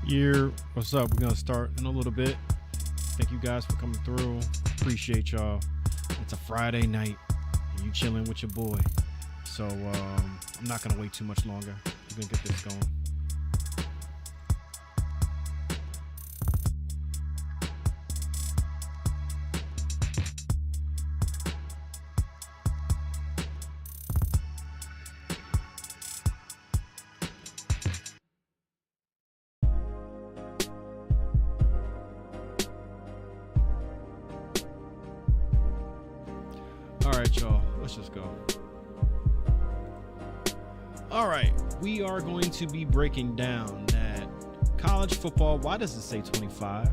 Yeah, what's up? We're gonna start in a little bit. Thank you guys for coming through. Appreciate y'all. It's a Friday night, and you chilling with your boy. So I'm not gonna wait too much longer. We're gonna get this going. All right, y'all. Let's just go. All right, we are going to be breaking down that college football. Why does it say 25?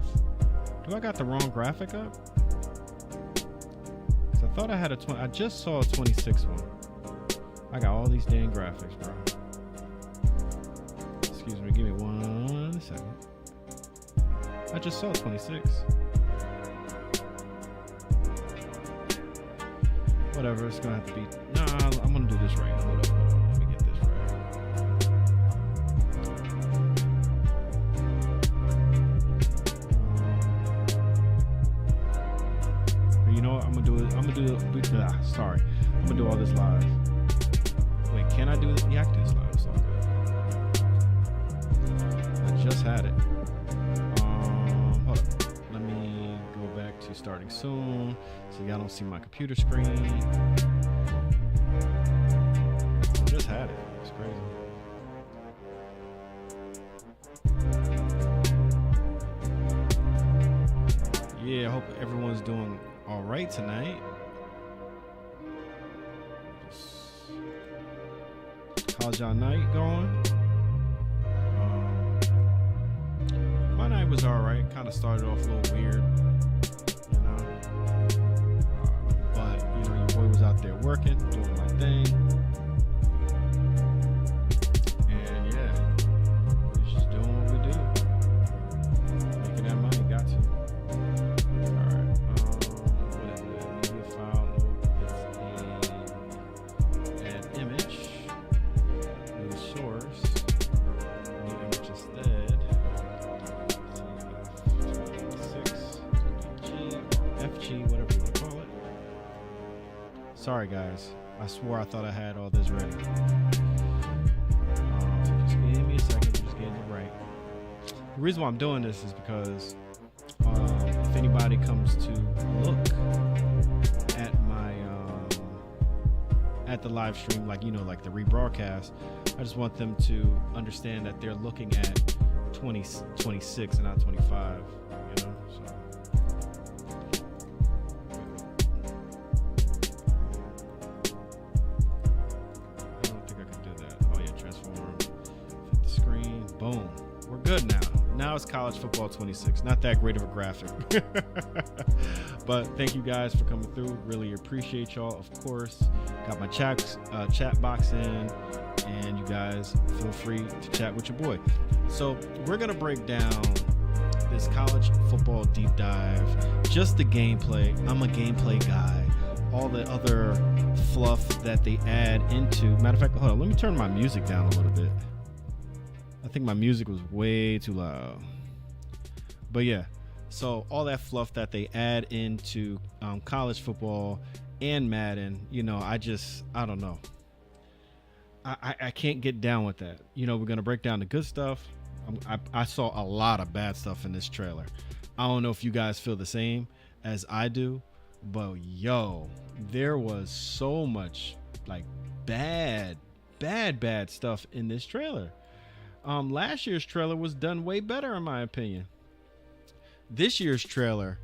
Do I got the wrong graphic up? 'Cause I thought I had a 20. I just saw a 26 one. I got all these dang graphics, bro. Excuse me, give me 1 second. I just saw 26. Whatever, it's gonna have to be. Nah, I'm gonna do this right. Hold up. Let me get this right. You know what? I'm gonna do it. Sorry. I'm gonna do all this live. Wait, can I do this? Yeah, I can do this live. It's all good. I just had it. Hold up. Let me go back to starting soon. So y'all don't see my computer screen. I just had it. It's crazy. Yeah, I hope everyone's doing all right tonight. How's y'all night going? My night was all right. Kind of started off a little weird. Your boy was out there working, doing my thing. And yeah, we're just doing what we do. Making that money, got to. Alright, what is that? Media file, no, it's an image. New source. New image instead. 6, FG, whatever you want to call it. Sorry guys, I swore I thought I had all this ready. So just give me a second, I'm just getting it right. The reason why I'm doing this is because if anybody comes to look at my at the live stream, like like the rebroadcast, I just want them to understand that they're looking at 26 and not 25. So. Boom. We're good now. Now it's college football 26. Not that great of a graphic. But thank you guys for coming through. Really appreciate y'all, of course. Got my chat box in. And you guys feel free to chat with your boy. So we're going to break down this college football deep dive. Just the gameplay. I'm a gameplay guy. All the other fluff that they add into. Matter of fact, hold on. Let me turn my music down a little bit. I think my music was way too loud. But yeah, so all that fluff that they add into college football and Madden, I don't know. I can't get down with that. We're going to break down the good stuff. I saw a lot of bad stuff in this trailer. I don't know if you guys feel the same as I do, but yo, there was so much like bad stuff in this trailer. Last year's trailer was done way better in my opinion. This year's trailer,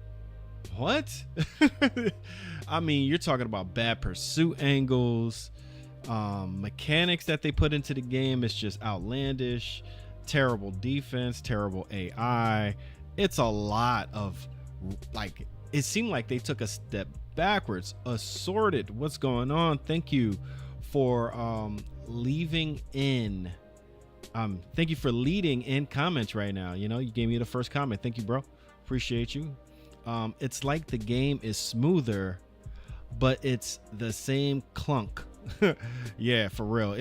what? I mean, you're talking about bad pursuit angles, mechanics that they put into the game. It's just outlandish, terrible defense, terrible AI. It's a lot of it seemed like they took a step backwards. Assorted, what's going on? Thank you for leaving in. Thank you for leading in comments right now. You gave me the first comment. Thank you, bro. Appreciate you. It's like the game is smoother, but it's the same clunk. Yeah, for real.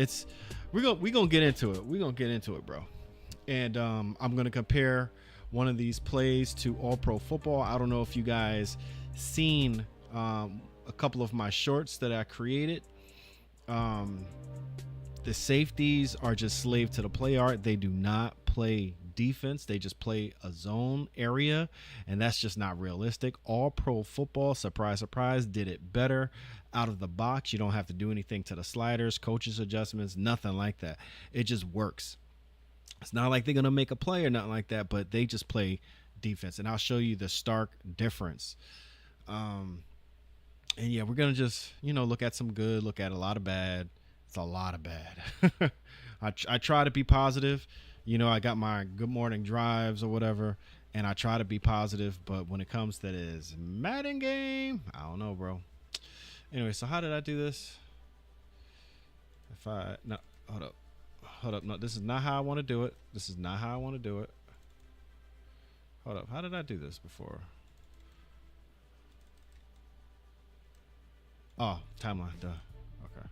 We're gonna get into it. We're gonna get into it, bro. And I'm going to compare one of these plays to All Pro Football. I don't know if you guys seen a couple of my shorts that I created. The safeties are just slave to the play art. They do not play defense. They just play a zone area, and that's just not realistic. All Pro Football, surprise, surprise, did it better out of the box. You don't have to do anything to the sliders, coaches adjustments, nothing like that. It just works. It's not like they're going to make a play or nothing like that, but they just play defense, and I'll show you the stark difference. And yeah, we're going to just, look at some good, look at a lot of bad. It's a lot of bad. I try to be positive. I got my good morning drives or whatever, and I try to be positive. But when it comes to this Madden game, I don't know, bro. Anyway, so how did I do this? No, hold up. No, this is not how I want to do it. Hold up. How did I do this before? Oh, timeline. Duh. Okay.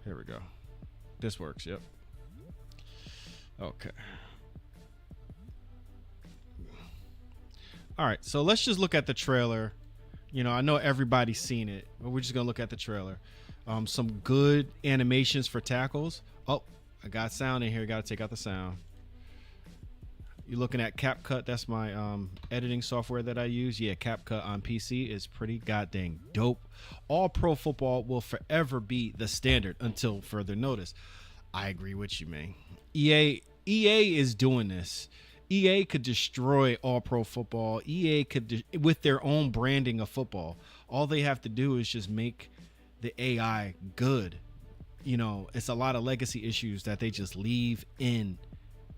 Here we go. This works. Yep. Okay. All right. So let's just look at the trailer. I know everybody's seen it, but we're just going to look at the trailer. Some good animations for tackles. Oh, I got sound in here. Got to take out the sound. You're looking at CapCut. That's my editing software that I use. Yeah, CapCut on PC is pretty goddamn dope. All Pro Football will forever be the standard until further notice. I agree with you, man. EA is doing this. EA could destroy All Pro Football. EA could, with their own branding of football. All they have to do is just make the AI good. It's a lot of legacy issues that they just leave in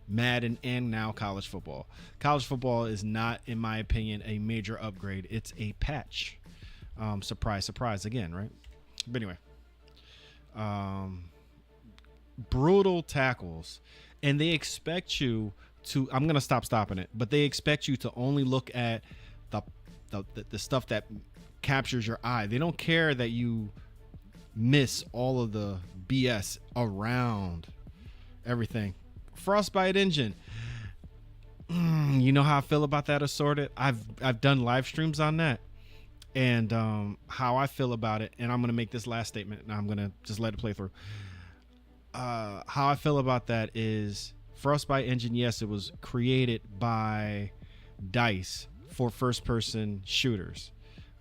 Madden and now college football. College football is not, in my opinion, a major upgrade. It's a patch. Surprise, surprise again, right? But anyway, brutal tackles, and they expect you to, I'm going to stopping it, but they expect you to only look at the stuff that captures your eye. They don't care that you miss all of the BS around everything. Frostbite engine. You know how I feel about that assorted. I've done live streams on that, and how I feel about it. And I'm gonna make this last statement, and I'm gonna just let it play through. How I feel about that is Frostbite engine. Yes, it was created by DICE for first-person shooters.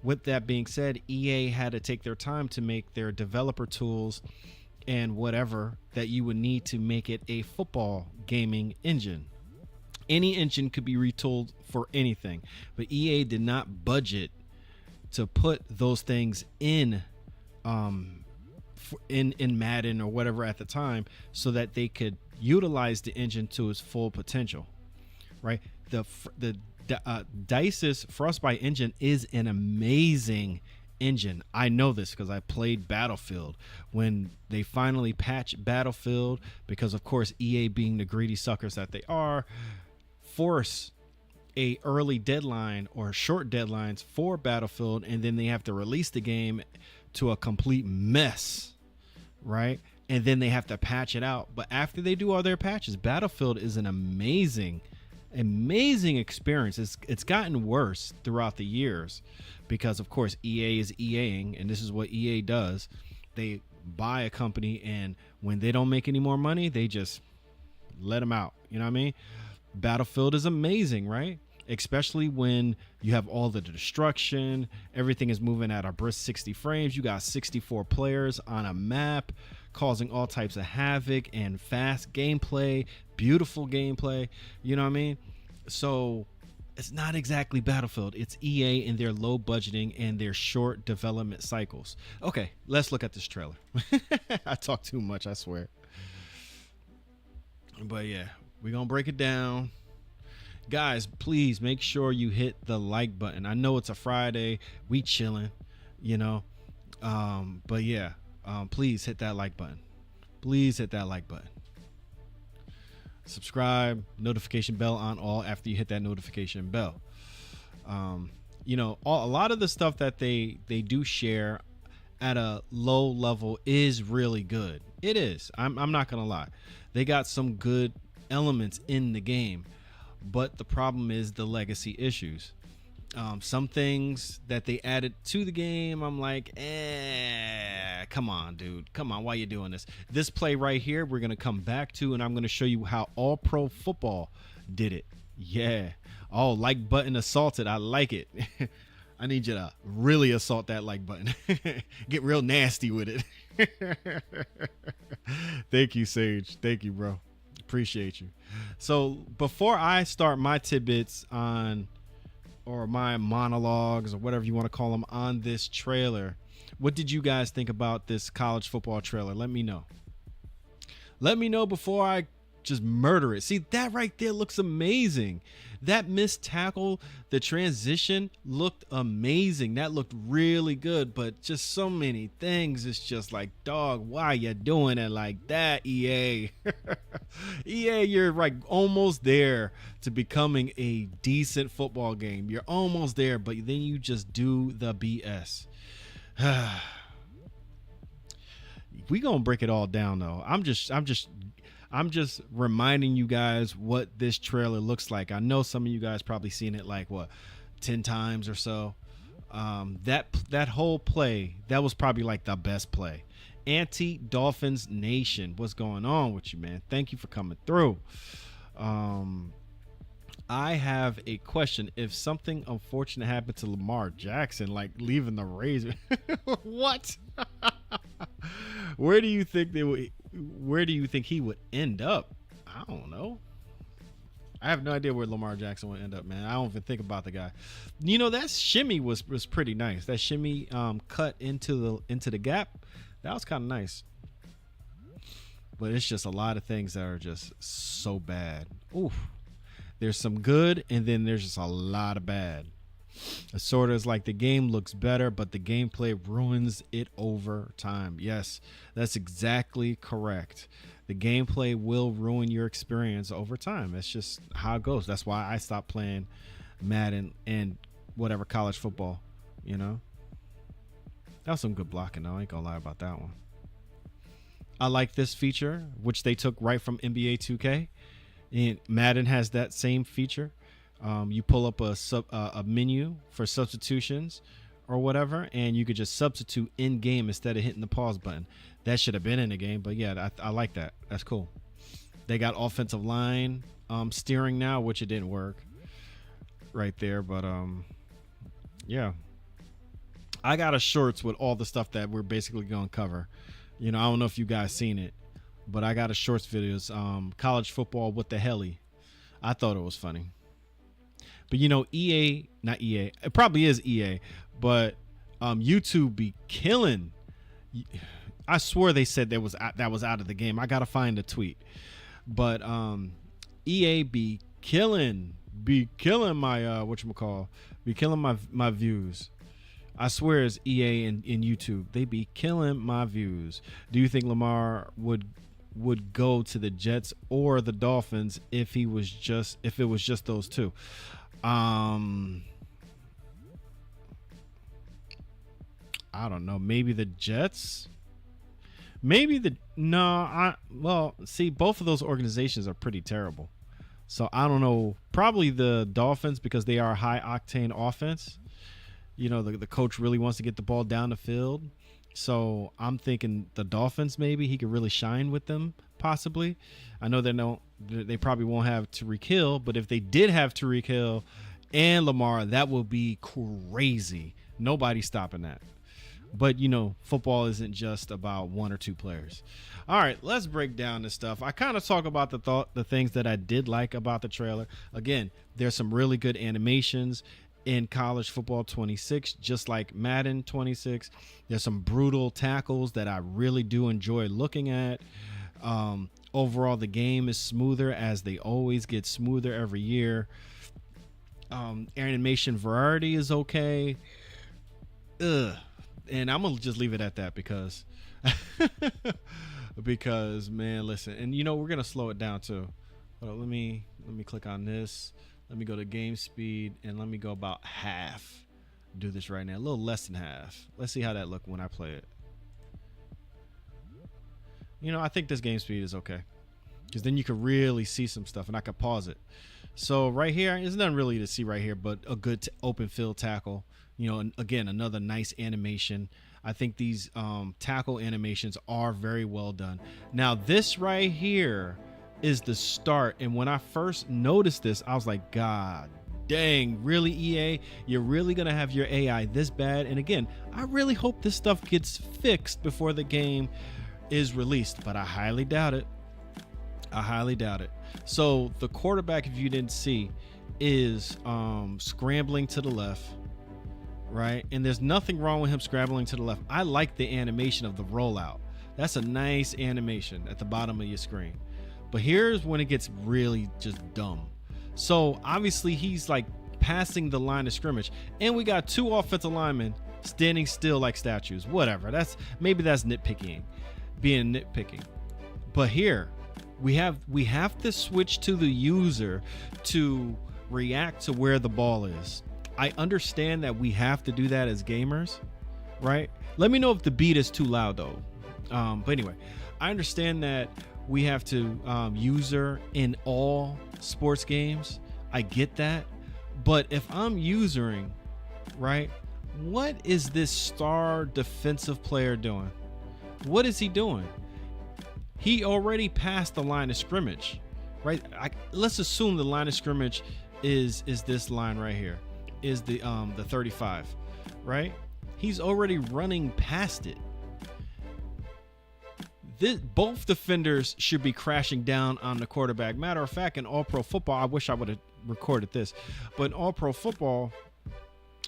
With that being said, EA had to take their time to make their developer tools and whatever that you would need to make it a football gaming engine. Any engine could be retooled for anything, but EA did not budget to put those things in Madden or whatever at the time, so that they could utilize the engine to its full potential. Right? The DICE's Frostbite engine is an amazing engine. I know this because I played Battlefield. When they finally patched Battlefield, because of course EA, being the greedy suckers that they are, force a early deadline or short deadlines for Battlefield, and then they have to release the game to a complete mess, right? And then they have to patch it out. But after they do all their patches, Battlefield is an amazing experience. It's gotten worse throughout the years because of course EA is EAing, and this is what EA does. They buy a company, and when they don't make any more money, they just let them out. You know what I mean? Battlefield is amazing, right? Especially when you have all the destruction, everything is moving at a brisk 60 frames. You got 64 players on a map, causing all types of havoc and fast gameplay, beautiful gameplay. You know what I mean? So it's not exactly Battlefield. It's EA and their low budgeting and their short development cycles. Okay, let's look at this trailer. I talk too much, I swear. But yeah, we're going to break it down. Guys, please make sure you hit the like button. I know it's a Friday. We chilling, you know. But yeah, please hit that like button. Please hit that like button. Subscribe, notification bell on all after you hit that notification bell. You know, a lot of the stuff that they do share at a low level is really good. It is. I'm not going to lie. They got some good elements in the game. But the problem is the legacy issues. Some things that they added to the game, I'm like, come on, dude. Come on, why you doing this? This play right here, we're going to come back to, and I'm going to show you how All Pro Football did it. Yeah. Oh, like button assaulted. I like it. I need you to really assault that like button. Get real nasty with it. Thank you, Sage. Thank you, bro. Appreciate you. So before I start my tidbits on, or my monologues, or whatever you want to call them, on this trailer, what did you guys think about this college football trailer? Let me know. Let me know before I just murder it. See, that right there looks amazing. That missed tackle, the transition looked amazing. That looked really good, but just so many things. It's just like, dog, why you doing it like that, EA? EA, you're like almost there to becoming a decent football game. You're almost there, but then you just do the BS. We gonna break it all down though. I'm just reminding you guys what this trailer looks like. I know some of you guys probably seen it like 10 times or so. That whole play, that was probably like the best play. Anti-Dolphins Nation, what's going on with you, man? Thank you for coming through. I have a question. If something unfortunate happened to Lamar Jackson, like leaving the Razor, what? Where do you think he would end up? I don't know. I have no idea where Lamar Jackson would end up, man. I don't even think about the guy. You know, that shimmy was pretty nice. That shimmy cut into the gap, that was kind of nice. But it's just a lot of things that are just so bad. Oof. There's some good, and then there's just a lot of bad. It sort of is like the game looks better, but the gameplay ruins it over time. Yes, that's exactly correct. The gameplay will ruin your experience over time. That's just how it goes. That's why I stopped playing Madden and whatever college football, you know. That was some good blocking, though. I ain't gonna lie about that one. I like this feature, which they took right from NBA 2K. And Madden has that same feature. You pull up a menu for substitutions or whatever, and you could just substitute in game instead of hitting the pause button. That should have been in the game, but yeah, I like that. That's cool. They got offensive line steering now, which it didn't work right there, but yeah. I got a shorts with all the stuff that we're basically going to cover. You know, I don't know if you guys seen it, but I got a shorts videos, college football with the heli. I thought it was funny. But you know, not EA, it probably is EA, but YouTube be killing. I swear they said that was out of the game. I gotta find a tweet. But EA be killing my whatchamacall, be killing my views. I swear it's EA and YouTube. They be killing my views. Do you think Lamar would go to the Jets or the Dolphins if it was just those two? I don't know. Maybe the Jets. Well, see, both of those organizations are pretty terrible. So I don't know. Probably the Dolphins, because they are a high octane offense. You know, the coach really wants to get the ball down the field. So I'm thinking the Dolphins, maybe he could really shine with them, possibly. I know they probably won't have Tyreek Hill, but if they did have Tyreek Hill and Lamar, that would be crazy. Nobody's stopping that. But, you know, football isn't just about one or two players. All right, let's break down this stuff. I kind of talk about the things that I did like about the trailer. Again, there's some really good animations in College Football 26, just like Madden 26. There's some brutal tackles that I really do enjoy looking at. Overall, the game is smoother, as they always get smoother every year. Animation variety is okay. And I'm gonna just leave it at that because man, listen, and you know, we're gonna slow it down too. Hold on, let me click on this. Let me go to game speed and let me go about half. Do this right now, a little less than half. Let's see how that look when I play it. You know, I think this game speed is okay. because then you could really see some stuff, and I could pause it. So right here, there's nothing really to see right here, but a good open field tackle. You know, and again, another nice animation. I think these tackle animations are very well done. Now, this right here is the start. And when I first noticed this, I was like, God dang, really, EA? You're really going to have your AI this bad? And again, I really hope this stuff gets fixed before the game is released, but I highly doubt it. I highly doubt it. So the quarterback, if you didn't see, is scrambling to the left, right? And there's nothing wrong with him scrambling to the left. I like the animation of the rollout. That's a nice animation at the bottom of your screen. But here's when it gets really just dumb. So obviously he's like passing the line of scrimmage, and we got two offensive linemen standing still like statues. Whatever. Maybe that's nitpicking, being nitpicking. But here we have to switch to the user to react to where the ball is. I understand that we have to do that as gamers, right? Let me know if the beat is too loud though. But anyway, I understand that we have to user in all sports games. I get that. But if I'm usering, right, what is this star defensive player doing? What is he doing? He already passed the line of scrimmage, right? Let's assume the line of scrimmage is this line right here, is the 35, right? He's already running past it. Both defenders should be crashing down on the quarterback. Matter of fact, in All Pro Football, I wish I would have recorded this, but in All Pro Football,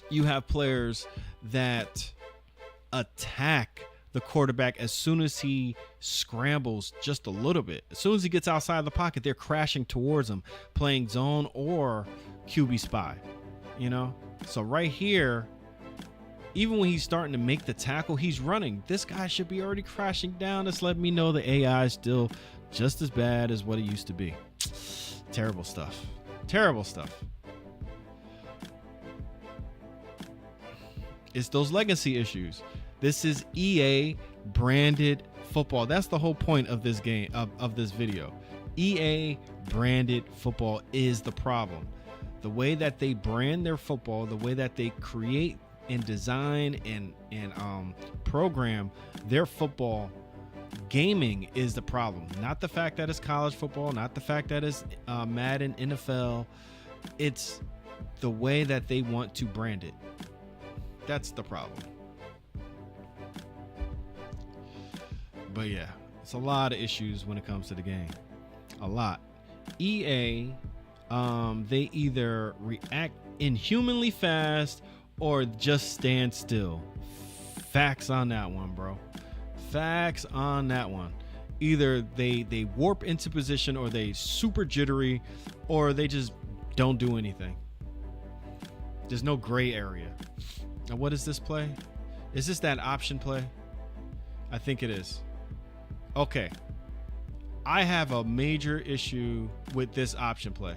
you have players that attack the quarterback as soon as he scrambles just a little bit. As soon as he gets outside the pocket, they're crashing towards him, playing zone or QB spy, you know? So right here, even when he's starting to make the tackle, he's running. This guy should be already crashing down. That's letting me know the AI is still just as bad as what it used to be. Terrible stuff. Terrible stuff. It's those legacy issues. This is EA branded football. That's the whole point of this game, of this video. EA branded football is the problem. The way that they brand their football, the way that they create and design and program their football gaming is the problem. Not the fact that it's college football, not the fact that it's Madden, NFL. It's the way that they want to brand it. That's the problem. But yeah, it's a lot of issues when it comes to the game. A lot. EA, they either react inhumanly fast or just stand still. Facts on that one, bro. Facts on that one. Either they warp into position, or they super jittery, or they just don't do anything. There's no gray area. Now, what is this play? Is this that option play? I think it is. Okay. I have a major issue with this option play.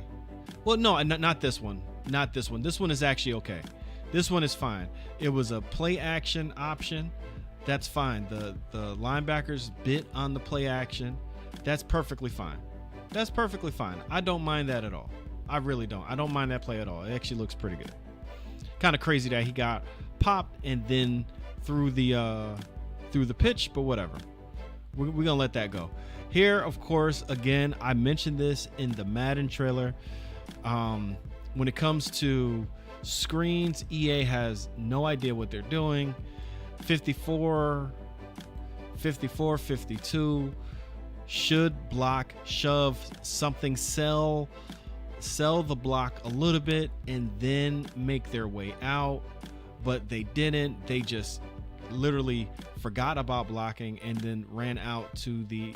Well, no, not this one. Not this one. This one is actually okay. This one is fine. It was a play action option. That's fine. The linebackers bit on the play action. That's perfectly fine. That's perfectly fine. I don't mind that at all. I really don't. I don't mind that play at all. It actually looks pretty good. Kind of crazy that he got popped and then through the pitch, but whatever. We're gonna let that go. Here, of course, again, I mentioned this in the Madden trailer. When it comes to screens, EA has no idea what they're doing. 54, 52 should block, shove something, sell the block a little bit and then make their way out, but they didn't. They just literally forgot about blocking and then ran out to the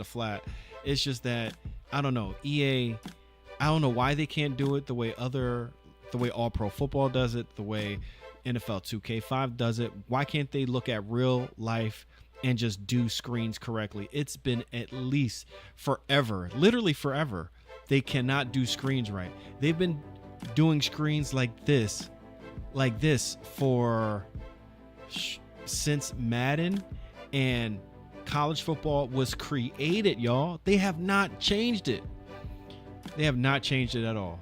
flat. It's just that I don't know, EA, I don't know why they can't do it the way All Pro Football does it, the way NFL 2K5 does it. Why can't they look at real life and just do screens correctly? It's been at least forever, literally forever. They cannot do screens right. They've been doing screens like this for since Madden, and college football was created, y'all. They have not changed it. They have not changed it at all.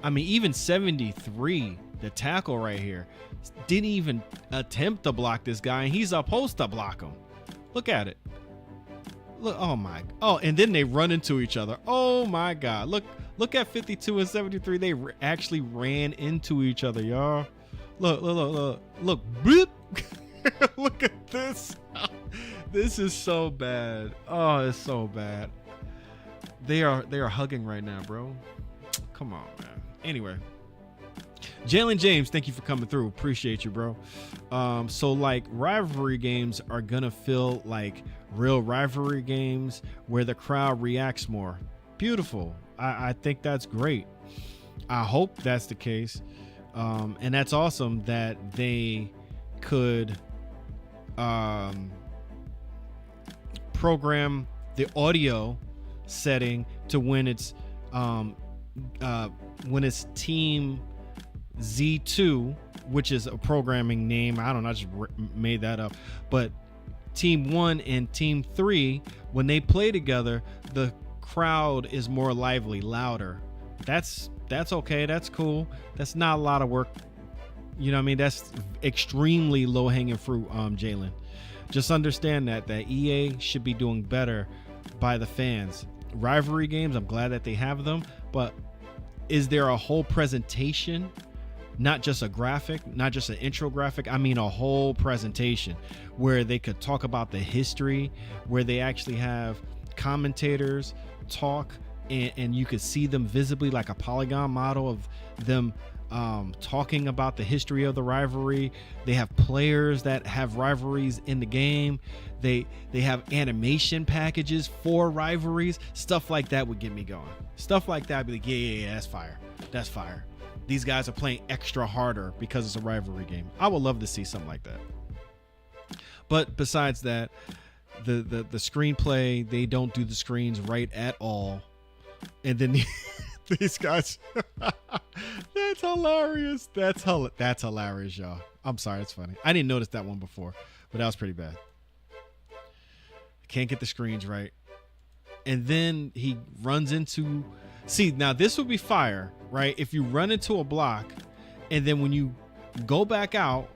I mean, even 73, the tackle right here, didn't even attempt to block this guy, and he's supposed to block him. Look at it. Look, oh, and then they run into each other. Oh my God. Look at 52 and 73. They actually ran into each other, y'all. Look, bloop. Look at this. This is so bad. Oh, it's so bad. They are hugging right now, bro. Come on, man. Anyway, Jalen James, thank you for coming through. Appreciate you, bro. So like rivalry games are gonna feel like real rivalry games where the crowd reacts more. Beautiful. I think that's great. I hope that's the case. And that's awesome that they could program the audio setting to when it's team Z2, which is a programming name. I don't know, I just made that up. But team 1 and team 3, when they play together, the crowd is more lively, louder. That's okay. That's cool. That's not a lot of work. You know what I mean? That's extremely low hanging fruit, Jalen. Just understand that EA should be doing better by the fans. Rivalry games, I'm glad that they have them, but is there a whole presentation? Not just a graphic, not just an intro graphic. I mean a whole presentation where they could talk about the history, where they actually have commentators talk and you could see them visibly, like a polygon model of them talking about the history of the rivalry. They have players that have rivalries in the game. They have animation packages for rivalries. Stuff like that would get me going. Stuff like that, I'd be like, yeah, that's fire. That's fire. These guys are playing extra harder because it's a rivalry game. I would love to see something like that. But besides that, the screenplay, they don't do the screens right at all. And then these guys, that's hilarious. That's hilarious, y'all. I'm sorry, it's funny. I didn't notice that one before, but that was pretty bad. Can't get the screens right. And then he runs into, see, now this would be fire, right? If you run into a block and then when you go back out,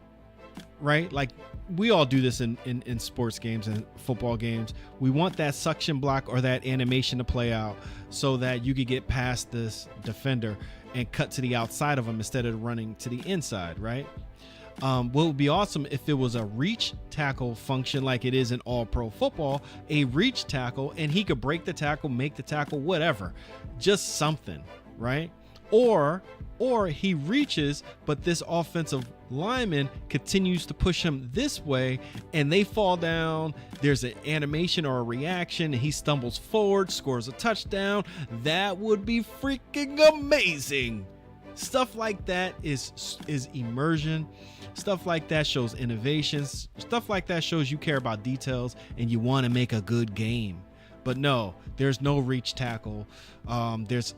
right? Like we all do this in sports games and football games. We want that suction block or that animation to play out so that you could get past this defender and cut to the outside of him instead of running to the inside, right? What would be awesome if it was a reach tackle function like it is in all pro football, a reach tackle, and he could break the tackle, make the tackle, whatever, just something, right? Or he reaches, but this offensive lineman continues to push him this way and they fall down. There's an animation or a reaction and he stumbles forward, scores a touchdown. That would be freaking amazing. Stuff like that is immersion. Stuff like that shows innovations. Stuff like that shows you care about details and you want to make a good game. But no, there's no reach tackle. There's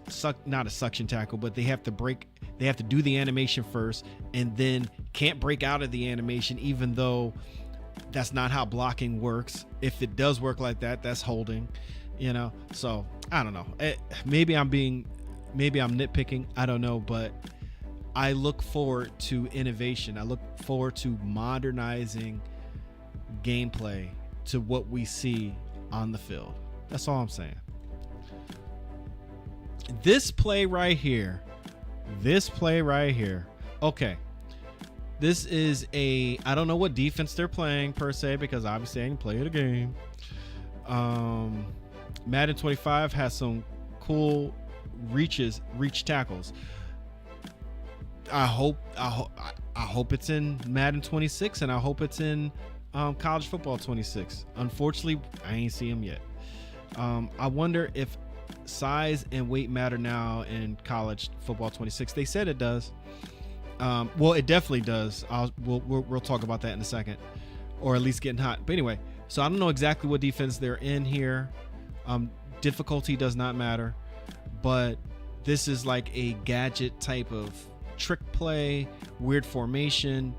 not a suction tackle, but they have to do the animation first and then can't break out of the animation, even though that's not how blocking works. If it does work like that, that's holding, you know? So I don't know. Maybe I'm nitpicking. I don't know, but I look forward to innovation. I look forward to modernizing gameplay to what we see on the field. That's all I'm saying. This play right here. Okay. This is I don't know what defense they're playing per se, because obviously I didn't play the game. Madden 25 has some cool reach tackles. I hope it's in Madden 26 and I hope it's in College Football 26. Unfortunately, I ain't see them yet. I wonder if size and weight matter now in College Football 26. They said it does. Well, it definitely does. We'll talk about that in a second, or at least getting hot. But anyway, so I don't know exactly what defense they're in here. Difficulty does not matter, but this is like a gadget type of trick play, weird formation,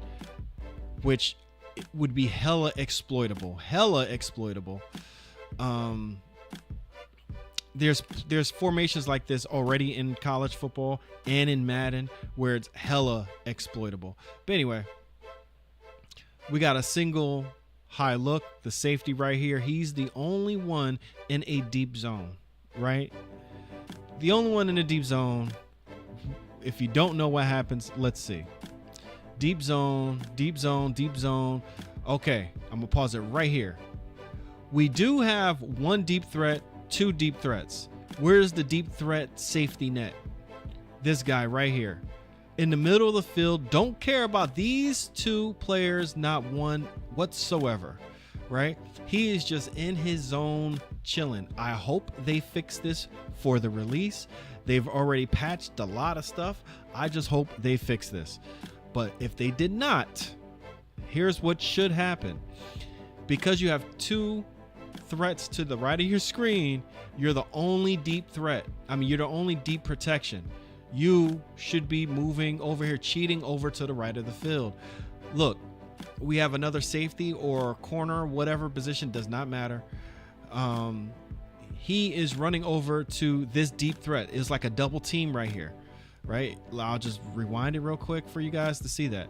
which would be hella exploitable. There's formations like this already in college football and in Madden where it's hella exploitable. But anyway, we got a single high look, the safety right here. He's the only one in a deep zone, right? The only one in a deep zone. If you don't know what happens, let's see. Deep zone, deep zone, deep zone. Okay, I'm gonna pause it right here. We do have one deep threat, two deep threats. Where's the deep threat safety net? This guy right here. In the middle of the field, don't care about these two players, not one whatsoever, right? He is just in his zone chilling. I hope they fix this for the release. They've already patched a lot of stuff. I just hope they fix this. But if they did not, here's what should happen. Because you have two threats to the right of your screen, you're the only deep threat. I mean, you're the only deep protection. You should be moving over here, cheating over to the right of the field. Look, we have another safety or corner, whatever position, does not matter. He is running over to this deep threat. It's like a double team right here, right? I'll just rewind it real quick for you guys to see that.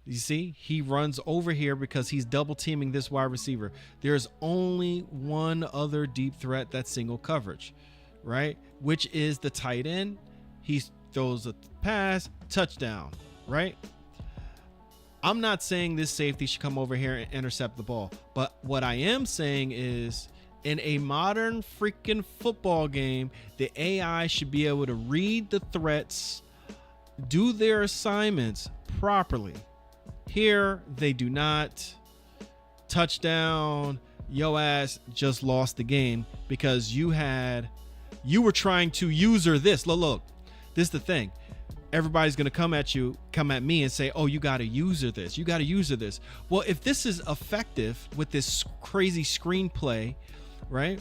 You see, he runs over here because he's double teaming this wide receiver. There's only one other deep threat that's single coverage, right? Which is the tight end. He throws a pass, touchdown, right? I'm not saying this safety should come over here and intercept the ball, but what I am saying is in a modern freaking football game, the AI should be able to read the threats, do their assignments properly. Here, they do not. Touchdown, yo ass just lost the game because you were trying to user this. Look, this is the thing. Everybody's going to come at me and say, oh, you got to user this. You got to user this. Well, if this is effective with this crazy screenplay, right?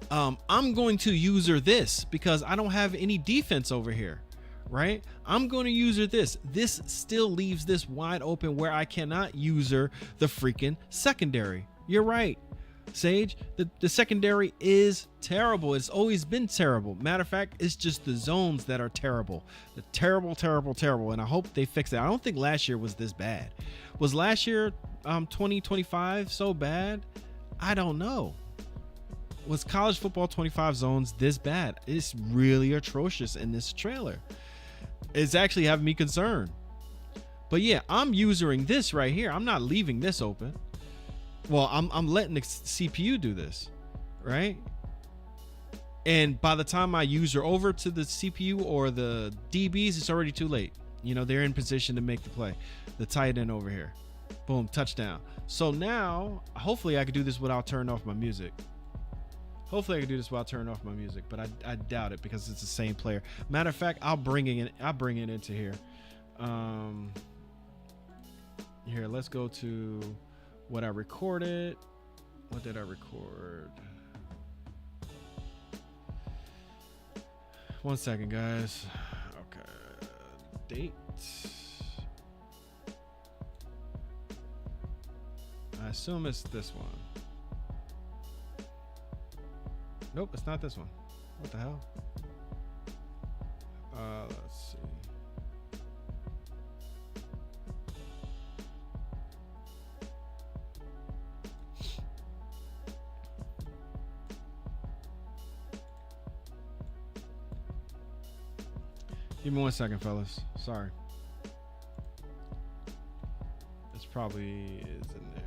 I'm going to user this because I don't have any defense over here, right? I'm going to user this. This still leaves this wide open where I cannot user the freaking secondary. You're right, Sage. The secondary is terrible. It's always been terrible. Matter of fact, it's just the zones that are terrible. The terrible. And I hope they fix it. I don't think last year was this bad. Was last year 2025 so bad? I don't know. Was college football 25 zones this bad? It's really atrocious in this trailer. It's actually having me concerned. But yeah, I'm using this right here. I'm not leaving this open. Well, I'm letting the CPU do this, right? And by the time I user over to the CPU or the DBs, it's already too late. You know, they're in position to make the play. The tight end over here. Boom, touchdown. So now, hopefully I could do this without turning off my music. But I doubt it because it's the same player. Matter of fact, I'll bring it into here. Here, let's go to what I recorded. What did I record? 1 second, guys. Okay. Date. I assume it's this one. Nope, it's not this one. What the hell? Let's see. Give me 1 second, fellas. Sorry. This probably is in there.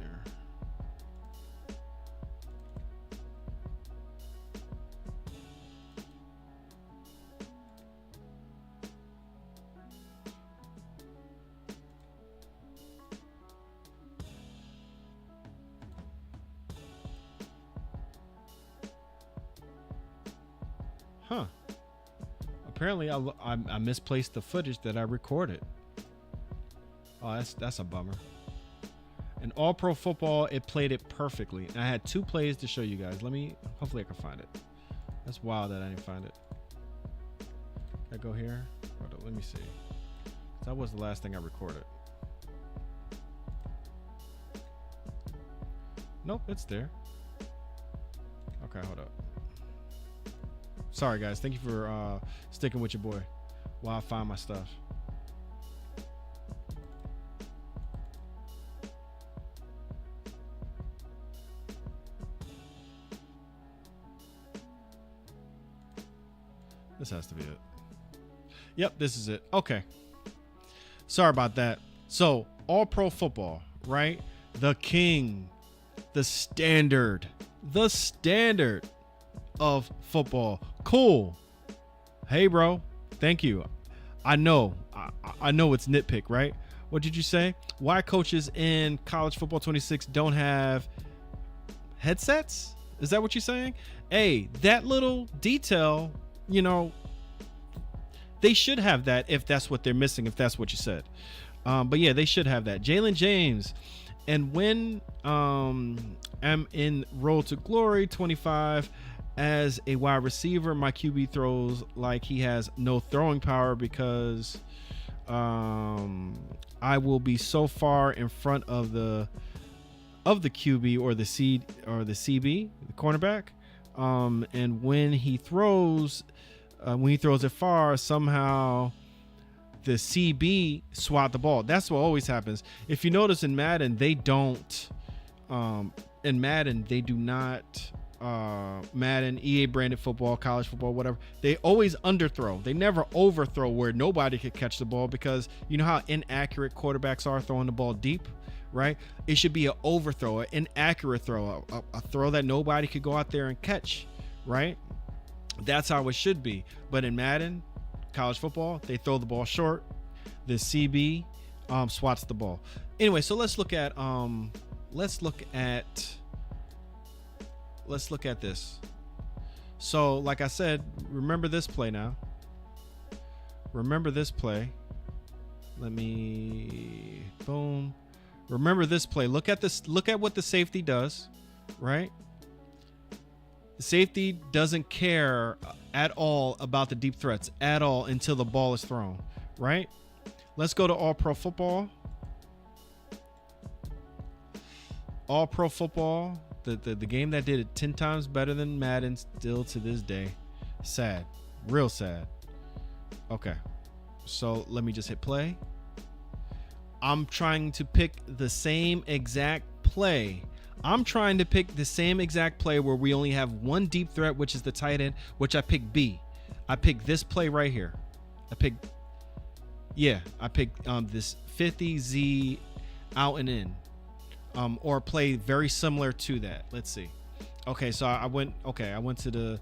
Huh. Apparently I misplaced the footage that I recorded. Oh, that's a bummer. In All Pro Football, it played it perfectly. And I had 2 plays to show you guys. Hopefully I can find it. That's wild that I didn't find it. Can I go here? Hold on, let me see. That was the last thing I recorded. Nope, it's there. Okay, hold up. Sorry, guys. Thank you for sticking with your boy while I find my stuff. This has to be it. Yep, this is it. Okay. Sorry about that. So, all pro football, right? The king, the standard of football. Cool. Hey, bro. Thank you. I know it's nitpick, right? What did you say? Why coaches in college football 26 don't have headsets? Is that what you're saying? Hey, that little detail, you know, they should have that if that's what they're missing, if that's what you said. But yeah, they should have that. Jalen James. And when I'm in Road to Glory 25 as a wide receiver, my QB throws like he has no throwing power because I will be so far in front of the QB or the CB, the cornerback. And when he throws it far, somehow the CB swat the ball. That's what always happens. If you notice in Madden, they don't. They do not. Madden, EA branded football, college football, whatever. They always underthrow. They never overthrow where nobody could catch the ball because you know how inaccurate quarterbacks are throwing the ball deep, right? It should be an overthrow, an inaccurate throw, a throw that nobody could go out there and catch, right? That's how it should be. But in Madden, college football, they throw the ball short. The CB swats the ball. Anyway, so let's look at this. So, like I said, remember this play now. Remember this play. Boom. Remember this play. Look at this. Look at what the safety does, right? The safety doesn't care at all about the deep threats at all until the ball is thrown, right? Let's go to All Pro Football. All Pro Football, the game that did it 10 times better than Madden still to this day. Sad. Real sad. Okay. So let me just hit play. I'm trying to pick the same exact play. I'm trying to pick the same exact play where we only have one deep threat, which is the tight end, which I picked B. I picked this play right here. I picked this 50Z out and in. Or play very similar to that. Let's see. Okay, so I went to the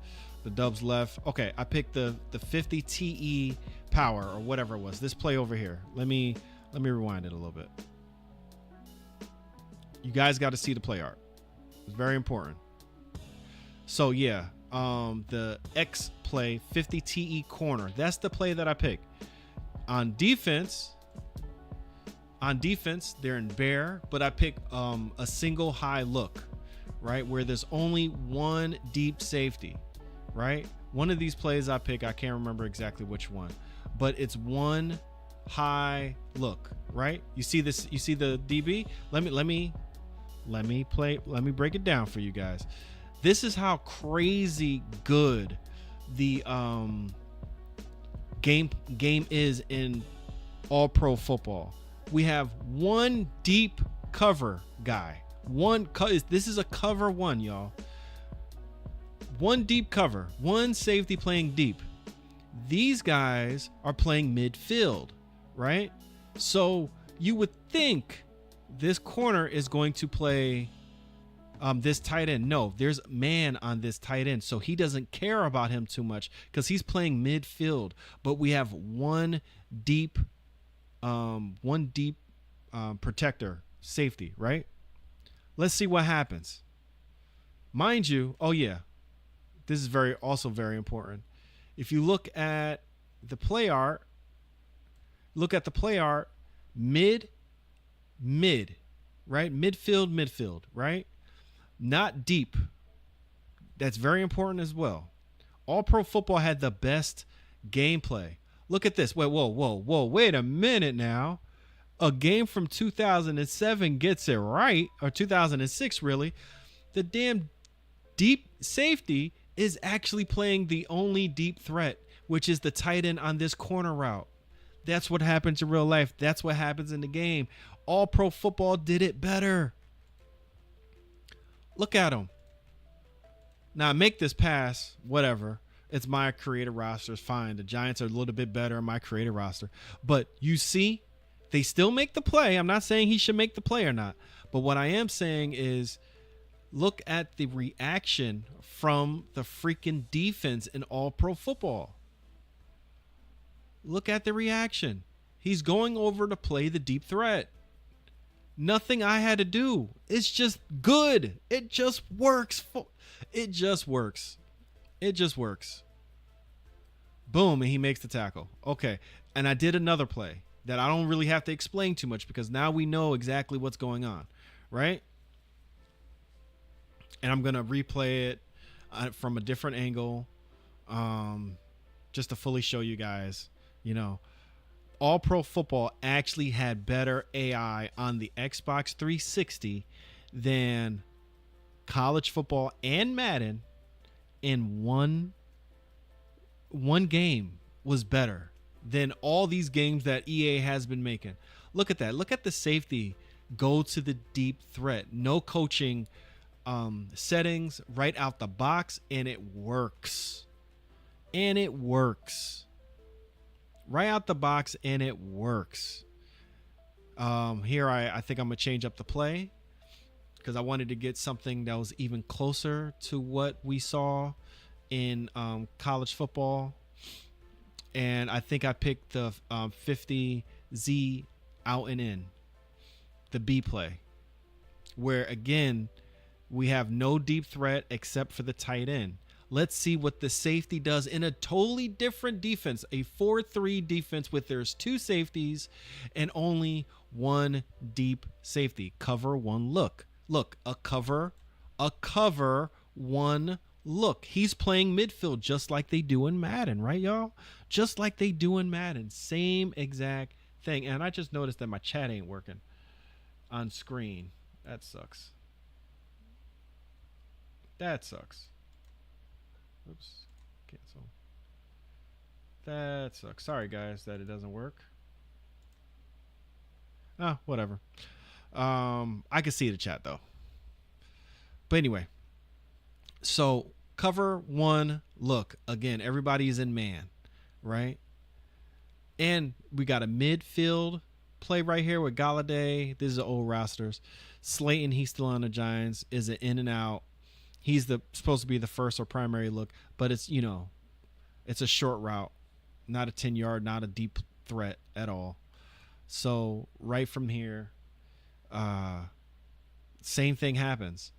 Dubs left. Okay, I picked the 50 TE power or whatever it was. This play over here. Let me rewind it a little bit. You guys got to see the play art. It's very important. So yeah, the X play 50 TE corner. That's the play that I picked. On defense, they're in bear, but I pick a single high look, right? Where there's only one deep safety, right? One of these plays I pick, I can't remember exactly which one, but it's one high look, right? You see this? You see the DB? Let me break it down for you guys. This is how crazy good the game is in All Pro Football. We have one deep cover guy. This is a cover one, y'all. One deep cover, one safety playing deep. These guys are playing midfield, right? So you would think this corner is going to play this tight end. No, there's man on this tight end, so he doesn't care about him too much because he's playing midfield. But we have one deep protector, safety, right? Let's see what happens. Mind you, oh yeah, this is also very important. If you look at the play art, mid, right? Midfield, right? Not deep. That's very important as well. All Pro Football had the best gameplay. Look at this. Whoa. Wait a minute now. A game from 2007 gets it right, or 2006 really. The damn deep safety is actually playing the only deep threat, which is the tight end on this corner route. That's what happens in real life. That's what happens in the game. All Pro Football did it better. Look at him. Now, I make this pass, whatever. It's my creative roster. It's fine. The Giants are a little bit better on my creative roster. But you see, they still make the play. I'm not saying he should make the play or not. But what I am saying is, look at the reaction from the freaking defense in All Pro Football. Look at the reaction. He's going over to play the deep threat. Nothing I had to do. It's just good. It just works. It just works. It just works. Boom, and he makes the tackle. Okay, and I did another play that I don't really have to explain too much because now we know exactly what's going on, right? And I'm going to replay it from a different angle just to fully show you guys, you know, All Pro Football actually had better AI on the Xbox 360 than college football and Madden in one game was better than all these games that EA has been making. Look at that. Look at the safety go to the deep threat. No coaching settings, right out the box, and it works. And it works. Right out the box, and it works. Here I think I'm gonna change up the play because I wanted to get something that was even closer to what we saw in college football. And I think I picked the 50Z out and in, the B play, where again we have no deep threat except for the tight end. Let's see what the safety does in a totally different defense, a 4-3 defense with there's two safeties and only one deep safety. Cover, one look. Look, a cover, one look. He's playing midfield just like they do in Madden, right, y'all? Just like they do in Madden. Same exact thing. And I just noticed that my chat ain't working on screen. That sucks. That sucks. Oops, cancel. That sucks. Sorry, guys, that it doesn't work. Whatever. I can see the chat though. But anyway, so cover, one look. Again, everybody's in man, right? And we got a midfield play right here with Galladay. This is the old rosters. Slayton, he's still on the Giants, is an in and out. He's supposed to be the first or primary look, but it's, you know, it's a short route, not a 10-yard, not a deep threat at all. So right from here, same thing happens.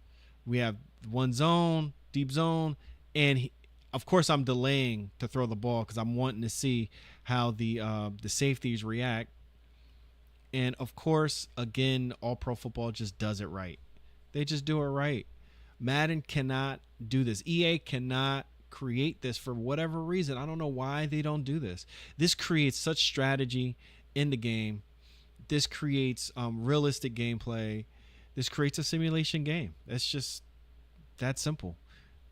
We have one zone, deep zone, and of course I'm delaying to throw the ball because I'm wanting to see how the safeties react. And of course, again, All Pro Football just does it right. They just do it right. Madden cannot do this. EA cannot create this for whatever reason. I don't know why they don't do this. This creates such strategy in the game. This creates realistic gameplay. This creates a simulation game. That's just that simple.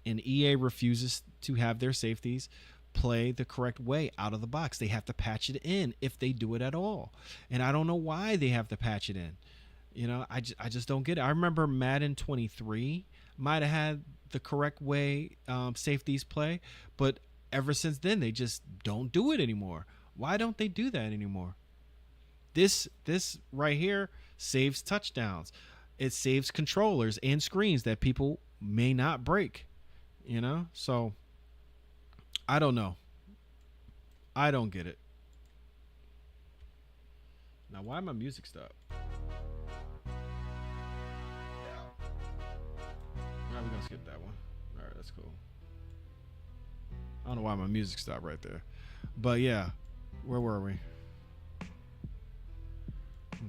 And EA refuses to have their safeties play the correct way out of the box. They have to patch it in if they do it at all. And I don't know why they have to patch it in. You know, I just don't get it. I remember Madden 23 might have had the correct way safeties play, but ever since then they just don't do it anymore. Why don't they do that anymore? This right here saves touchdowns. It saves controllers and screens that people may not break, you know? So I don't know. I don't get it. Now, why my music stopped? We're gonna skip that one. All right, that's cool. I don't know why my music stopped right there, but yeah, where were we?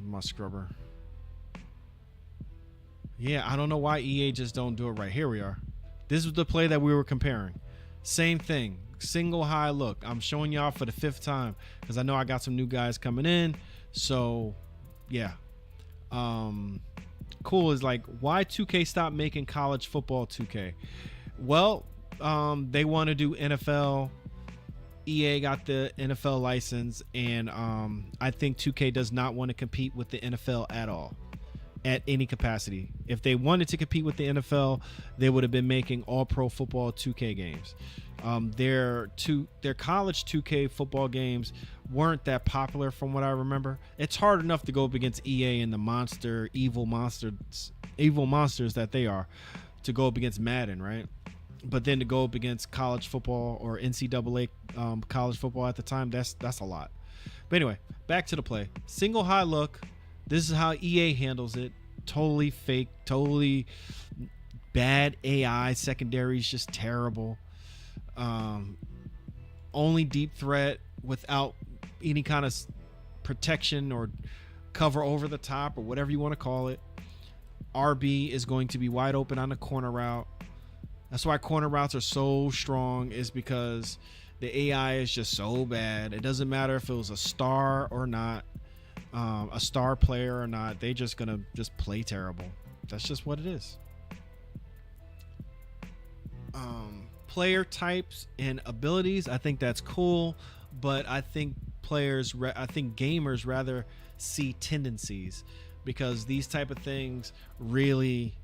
My scrubber. Yeah, I don't know why EA just don't do it right. Here we are. This was the play that we were comparing. Same thing, single high look. I'm showing y'all for the 5th time because I know I got some new guys coming in. So yeah, cool is like, why 2K stopped making college football 2K? Well, they want to do NFL. EA got the NFL license, and I think 2K does not want to compete with the NFL at all, at any capacity. If they wanted to compete with the NFL, they would have been making all pro football 2K games. Their college 2K football games weren't that popular from what I remember. It's hard enough to go up against EA and the evil monsters that they are, to go up against Madden, right? But then to go up against college football or NCAA college football at the time, that's a lot. But anyway, back to the play. Single high look. This is how EA handles it. Totally fake, totally bad AI. Secondary is just terrible. Only deep threat without any kind of protection or cover over the top or whatever you want to call it. RB is going to be wide open on the corner route. That's why corner routes are so strong, is because the AI is just so bad. It doesn't matter if it was a star or not, a star player or not. They just gonna just play terrible. That's just what it is. Player types and abilities, I think that's cool, but I think gamers rather see tendencies, because these type of things really,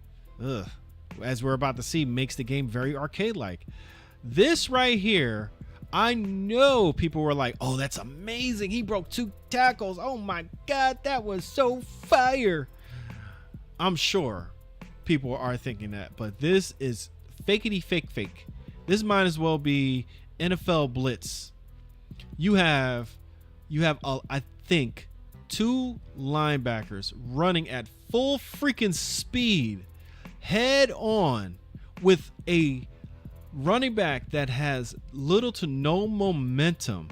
as we're about to see, makes the game very arcade-like. This right here, I know people were like, oh, that's amazing. He broke 2 tackles. Oh my God, that was so fire. I'm sure people are thinking that, but this is fakety fake. This might as well be NFL Blitz. You have I think 2 linebackers running at full freaking speed head on with a running back that has little to no momentum,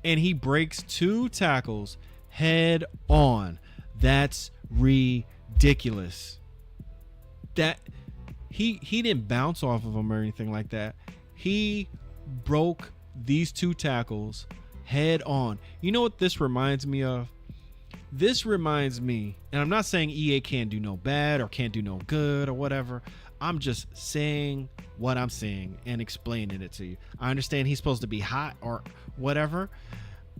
and he breaks 2 tackles head on. That's ridiculous. That he didn't bounce off of him or anything like that. He broke these 2 tackles head on. You know what this reminds me of? This reminds me, and I'm not saying EA can't do no bad or can't do no good or whatever. I'm just saying what I'm saying and explaining it to you. I understand he's supposed to be hot or whatever.